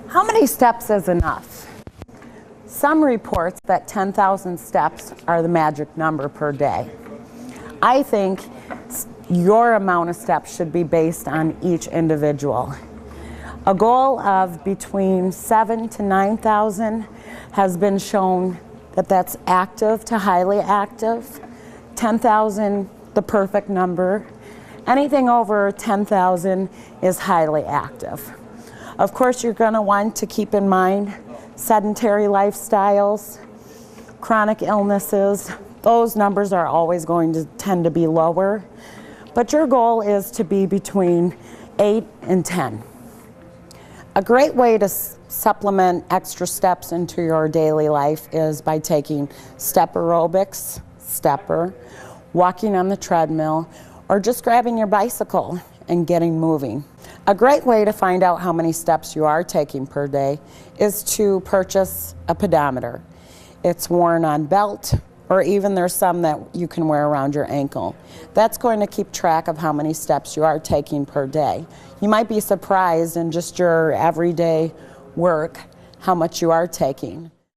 How many steps is enough? Some reports that 10,000 steps are the magic number per day. I think your amount of steps should be based on each individual. A goal of between 7,000 to 9,000 has been shown that that's active to highly active. 10,000, the perfect number. Anything over 10,000 is highly active. Of course, you're going to want to keep in mind sedentary lifestyles, chronic illnesses. Those numbers are always going to tend to be lower. But your goal is to be between 8 and 10. A great way to supplement extra steps into your daily life is by taking step aerobics, stepper, walking on the treadmill, or just grabbing your bicycle and getting moving. A great way to find out how many steps you are taking per day is to purchase a pedometer. It's worn on belt, or even there's some that you can wear around your ankle. That's going to keep track of how many steps you are taking per day. You might be surprised in just your everyday work how much you are taking.